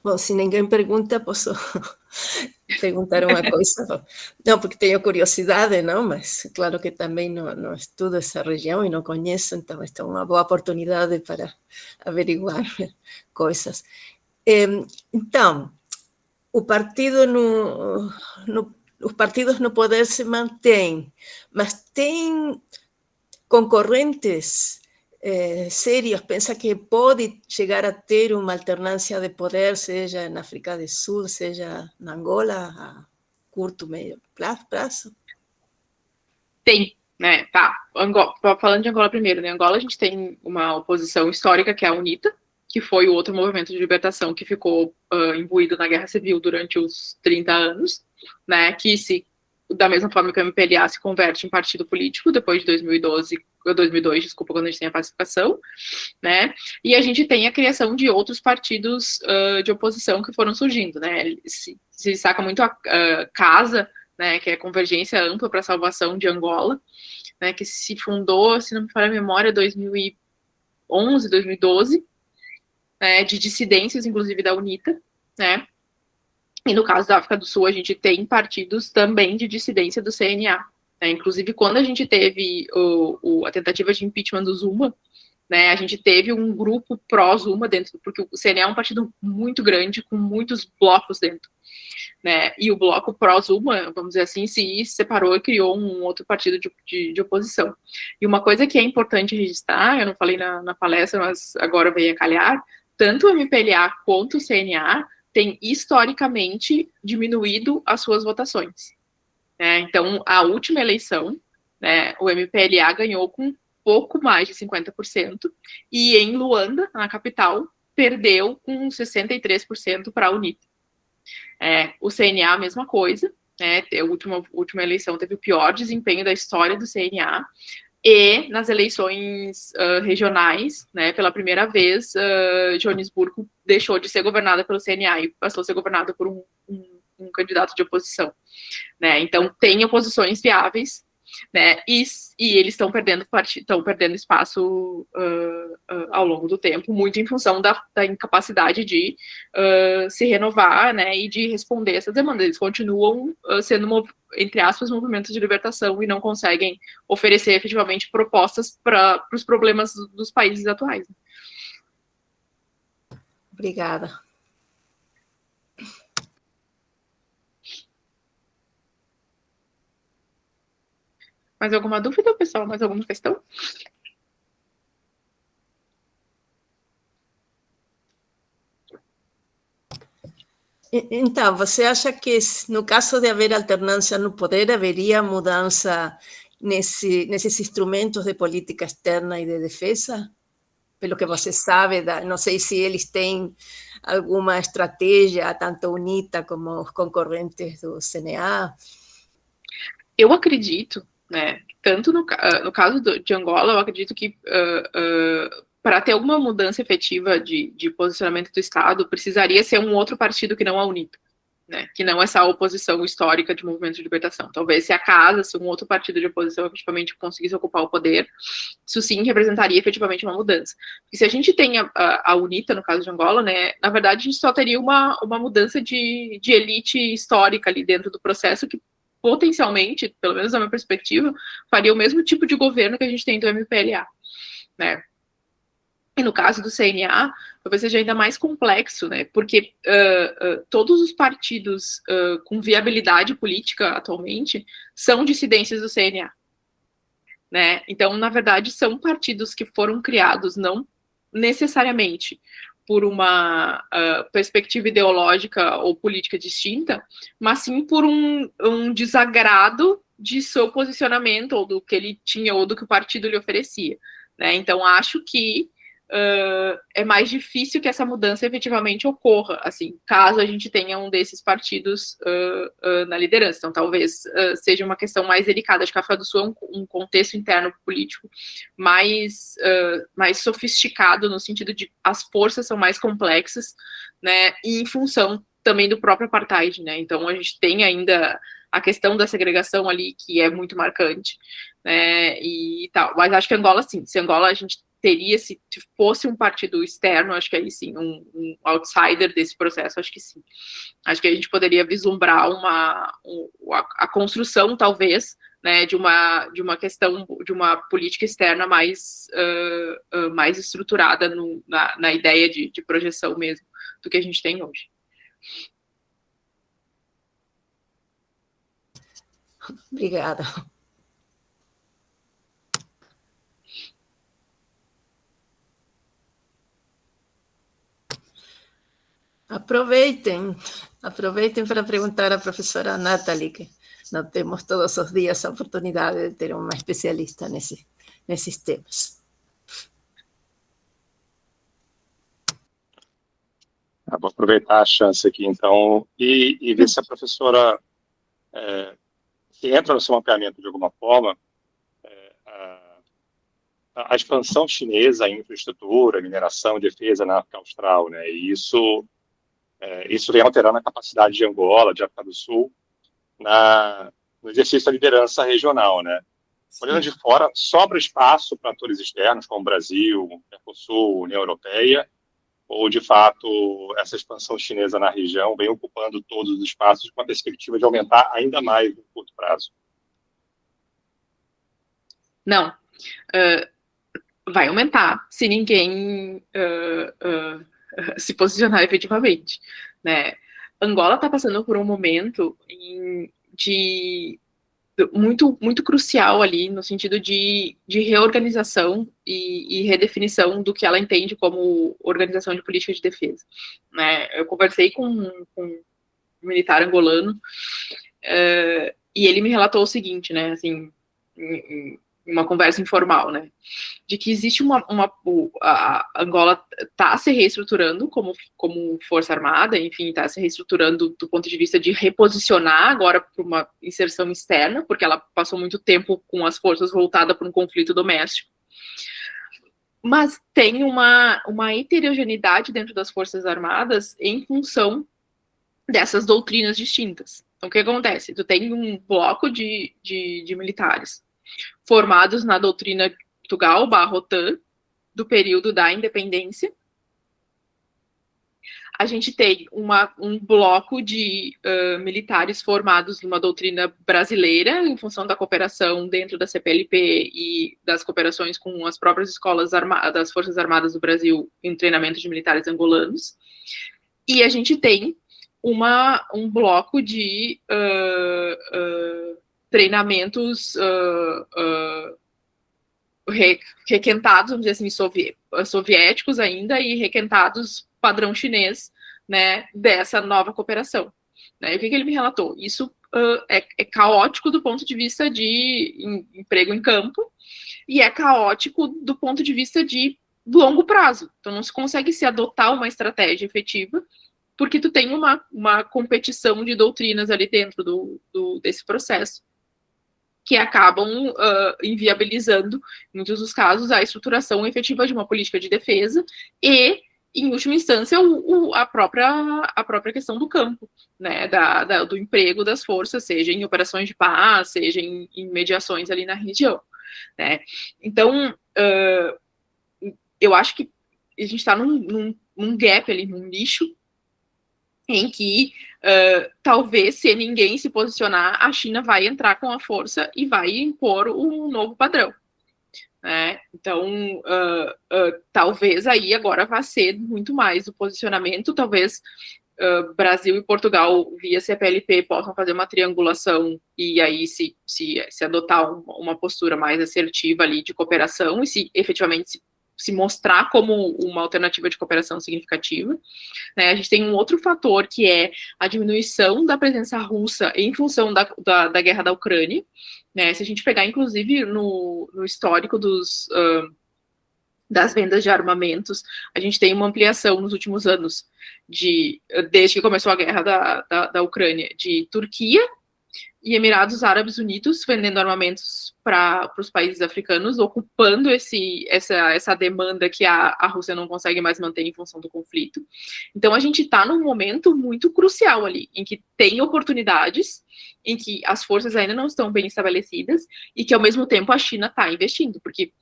S1: Bom, se ninguém pergunta, posso perguntar uma coisa. Não, porque tenho curiosidade, não? Mas claro que também não estudo essa região e não conheço, então esta é uma boa oportunidade para averiguar coisas. Então, o partido os partidos no poder se mantêm, mas tem concorrentes serios. Pensa que pode chegar a ter uma alternância de poder, seja na África do Sul, seja na Angola, a curto, médio prazo?
S2: Tem, né? Tá. Falando de Angola primeiro, né? Angola a gente tem uma oposição histórica, que é a UNITA, que foi o outro movimento de libertação que ficou imbuído na Guerra Civil durante os 30 anos, né? Que da mesma forma que o MPLA se converte em partido político depois de 2012, 2002, desculpa, quando a gente tem a pacificação, né? E a gente tem a criação de outros partidos de oposição que foram surgindo, né? Se destaca muito a CASA, né, que é a Convergência Ampla para a Salvação de Angola, né, que se fundou, se não me falha a memória, em 2011, 2012, né, de dissidências, inclusive da UNITA, né? E no caso da África do Sul, a gente tem partidos também de dissidência do CNA. Né? Inclusive, quando a gente teve a tentativa de impeachment do Zuma, né, a gente teve um grupo pró-Zuma dentro, porque o CNA é um partido muito grande, com muitos blocos dentro. Né? E o bloco pró-Zuma, vamos dizer assim, se separou e criou um outro partido de oposição. E uma coisa que é importante registrar, eu não falei na palestra, mas agora veio a calhar, tanto o MPLA quanto o CNA tem historicamente diminuído as suas votações. Né? Então, a última eleição, né, o MPLA ganhou com pouco mais de 50%, e em Luanda, na capital, perdeu com 63% para a UNITA. O CNA, a mesma coisa, né, a última eleição teve o pior desempenho da história do CNA, e nas eleições regionais, né, pela primeira vez, Joanesburgo deixou de ser governada pelo CNA e passou a ser governada por um candidato de oposição. Né? Então, tem oposições viáveis, né, e eles estão perdendo espaço ao longo do tempo, muito em função da incapacidade de se renovar, né, e de responder essas demandas. Eles continuam sendo, entre aspas, movimentos de libertação e não conseguem oferecer efetivamente propostas para os problemas dos países atuais.
S1: Obrigada.
S2: Mais alguma dúvida, pessoal? Mais alguma questão?
S1: Então, você acha que no caso de haver alternância no poder, haveria mudança nesses instrumentos de política externa e de defesa? Pelo que você sabe, não sei se eles têm alguma estratégia, tanto a UNITA como os concorrentes do CNA.
S2: Eu acredito, né, tanto no caso de Angola, eu acredito que para ter alguma mudança efetiva de posicionamento do Estado, precisaria ser um outro partido que não a UNITA, né, que não essa oposição histórica de movimento de libertação. Talvez se a CASA, se um outro partido de oposição efetivamente conseguisse ocupar o poder, isso sim representaria efetivamente uma mudança. Porque se a gente tem a UNITA, no caso de Angola, né, na verdade a gente só teria uma mudança de elite histórica ali dentro do processo que potencialmente, pelo menos na minha perspectiva, faria o mesmo tipo de governo que a gente tem do MPLA, né? E no caso do CNA, talvez seja ainda mais complexo, né? Porque todos os partidos com viabilidade política atualmente são dissidências do CNA, né? Então, na verdade, são partidos que foram criados não necessariamente por uma perspectiva ideológica ou política distinta, mas sim por um desagrado de seu posicionamento, ou do que ele tinha, ou do que o partido lhe oferecia. Né? Então, acho que é mais difícil que essa mudança efetivamente ocorra, assim, caso a gente tenha um desses partidos na liderança. Então, talvez seja uma questão mais delicada. Acho que a África do Sul é um contexto interno político mais sofisticado, no sentido de as forças são mais complexas, né, e em função também do próprio apartheid, né, então a gente tem ainda a questão da segregação ali, que é muito marcante, né, e tal, mas acho que Angola, sim, se Angola a gente teria, se fosse um partido externo, acho que aí sim, um outsider desse processo, acho que sim. Acho que a gente poderia vislumbrar a construção, talvez, né, de uma questão, de uma política externa mais estruturada na ideia de projeção mesmo, do que a gente tem hoje.
S1: Obrigada. Aproveitem para perguntar à professora Nathalie, que não temos todos os dias a oportunidade de ter uma especialista nesses temas.
S5: Vou aproveitar a chance aqui, então, e ver se a professora se entra no seu mapeamento de alguma forma, a expansão chinesa em infraestrutura, mineração e defesa na África Austral, né? E isso vem alterando a capacidade de Angola, de África do Sul, no exercício da liderança regional, né? Olhando de fora, sobra espaço para atores externos, como o Brasil, Mercosul, União Europeia, ou, de fato, essa expansão chinesa na região vem ocupando todos os espaços com a perspectiva de aumentar ainda mais no curto prazo?
S2: Não. Vai aumentar se ninguém se posicionar efetivamente, né? Angola está passando por um momento muito, muito crucial ali, no sentido de reorganização e redefinição do que ela entende como organização de política de defesa, né? Eu conversei com um militar angolano e ele me relatou o seguinte, né, assim, em uma conversa informal, né, de que existe a Angola está se reestruturando como força armada, enfim, está se reestruturando do ponto de vista de reposicionar agora para uma inserção externa, porque ela passou muito tempo com as forças voltadas para um conflito doméstico, mas tem uma heterogeneidade dentro das forças armadas em função dessas doutrinas distintas. Então, o que acontece? Tu tem um bloco de militares formados na doutrina Portugal/OTAN, do período da independência. A gente tem um bloco de militares formados numa doutrina brasileira, em função da cooperação dentro da CPLP e das cooperações com as próprias escolas das Forças Armadas do Brasil em treinamento de militares angolanos. E a gente tem um bloco de treinamentos requentados, vamos dizer assim, soviéticos ainda, e requentados padrão chinês, né, dessa nova cooperação. Né? E o que ele me relatou? Isso é caótico do ponto de vista de emprego em campo, e é caótico do ponto de vista de longo prazo. Então, não se consegue se adotar uma estratégia efetiva, porque tu tem uma competição de doutrinas ali dentro desse processo, que acabam inviabilizando, em muitos dos casos, a estruturação efetiva de uma política de defesa e, em última instância, a própria questão do campo, né, do emprego das forças, seja em operações de paz, seja em mediações ali na região. Né? Então, eu acho que a gente está num gap ali, num nicho, em que talvez, se ninguém se posicionar, a China vai entrar com a força e vai impor um novo padrão. Né? Então, talvez aí agora vá ser muito mais o posicionamento, talvez Brasil e Portugal, via CPLP, possam fazer uma triangulação e aí se adotar uma postura mais assertiva ali de cooperação e se efetivamente se mostrar como uma alternativa de cooperação significativa. Né? A gente tem um outro fator, que é a diminuição da presença russa em função da guerra da Ucrânia. Né? Se a gente pegar, inclusive, no histórico das vendas de armamentos, a gente tem uma ampliação nos últimos anos, desde que começou a guerra da Ucrânia, de Turquia e Emirados Árabes Unidos vendendo armamentos para os países africanos, ocupando essa demanda que a Rússia não consegue mais manter em função do conflito. Então, a gente está num momento muito crucial ali, em que tem oportunidades, em que as forças ainda não estão bem estabelecidas e que, ao mesmo tempo, a China está investindo, porque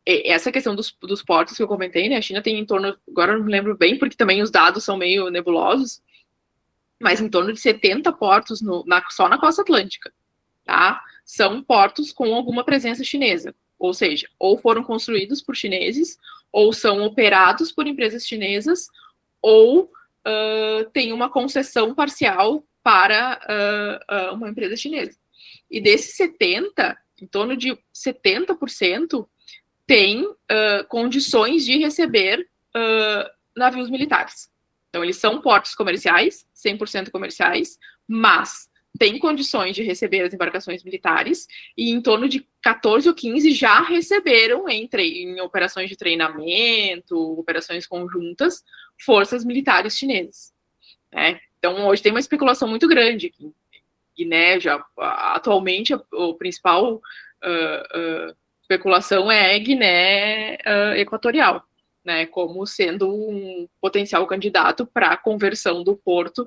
S2: essa questão dos portos que eu comentei, né, a China tem em torno, agora eu não me lembro bem, porque também os dados são meio nebulosos, mas em torno de 70 portos só na costa atlântica, tá? São portos com alguma presença chinesa, ou seja, ou foram construídos por chineses, ou são operados por empresas chinesas, ou tem uma concessão parcial para uma empresa chinesa. E desses 70, em torno de 70% tem condições de receber navios militares. Então, eles são portos comerciais, 100% comerciais, mas têm condições de receber as embarcações militares, e em torno de 14 ou 15 já receberam, em operações de treinamento, operações conjuntas, forças militares chinesas. Né? Então, hoje tem uma especulação muito grande. Guiné, atualmente, o principal especulação é Guiné Equatorial, né, como sendo um potencial candidato para a conversão do porto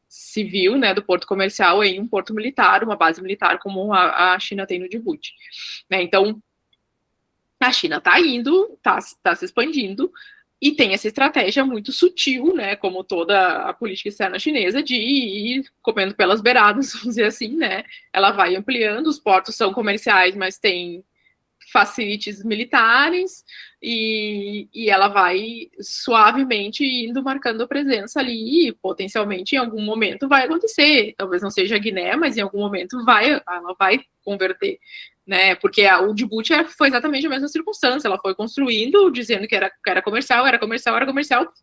S2: civil, né, do porto comercial em um porto militar, uma base militar como a China tem no Djibouti. Né, então, a China está indo, está se expandindo, e tem essa estratégia muito sutil, né, como toda a política externa chinesa, de ir comendo pelas beiradas, vamos dizer assim, né, ela vai ampliando, os portos são comerciais, mas tem facilities militares, e ela vai suavemente indo marcando presença ali, e potencialmente em algum momento vai acontecer, talvez não seja a Guiné, mas em algum momento ela vai converter, né, porque o Djibouti foi exatamente a mesma circunstância, ela foi construindo, dizendo que era comercial,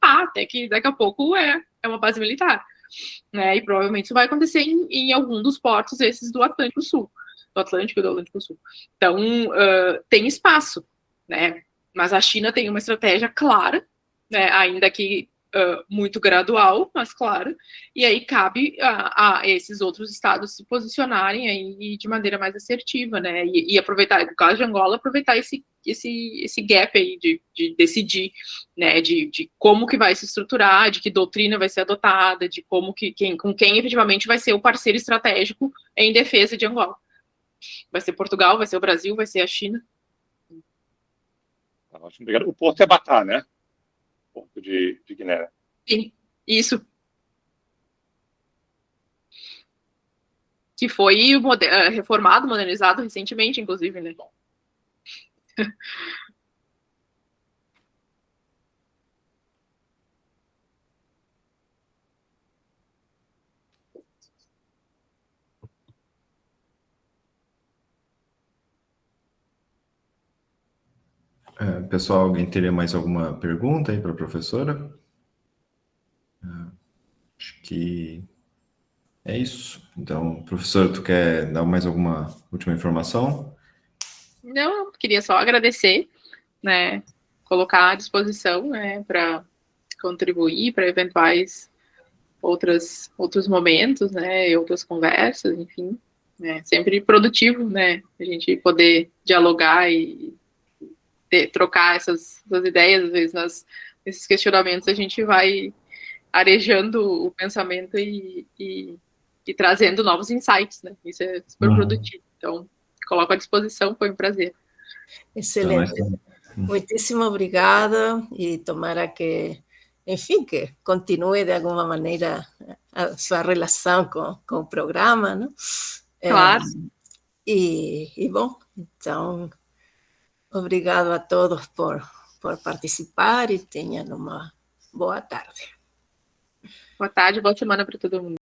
S2: até que daqui a pouco é uma base militar, né, e provavelmente isso vai acontecer em algum dos portos esses do Atlântico Sul, do Atlântico e do Atlântico Sul. Então, tem espaço, né, mas a China tem uma estratégia clara, né, ainda que muito gradual, mas clara, e aí cabe a esses outros estados se posicionarem aí de maneira mais assertiva, né, e aproveitar, no caso de Angola, aproveitar esse gap aí de decidir, né, de como que vai se estruturar, de que doutrina vai ser adotada, de como com quem efetivamente vai ser o parceiro estratégico em defesa de Angola. Vai ser Portugal, vai ser o Brasil, vai ser a China.
S5: Ótimo, obrigado. O porto é Batá, né? O porto de Guiné.
S2: Sim, isso. Que foi reformado, modernizado recentemente, inclusive, né?
S3: Pessoal, alguém teria mais alguma pergunta aí para a professora? Acho que é isso. Então, professora, tu quer dar mais alguma última informação?
S2: Não, eu queria só agradecer, né, colocar à disposição, né, para contribuir para eventuais outros momentos, né, e outras conversas, enfim, né, sempre produtivo, né, a gente poder dialogar e trocar essas ideias, às vezes nesses questionamentos a gente vai arejando o pensamento e trazendo novos insights, né, isso é super produtivo, então coloco à disposição, foi um prazer.
S1: Excelente. Muitíssimo obrigada e tomara que, enfim, que continue de alguma maneira a sua relação com o programa, não?
S2: Claro.
S1: Bom, então, obrigado a todos por participar e tenham uma boa tarde.
S2: Boa tarde, boa semana para todo mundo.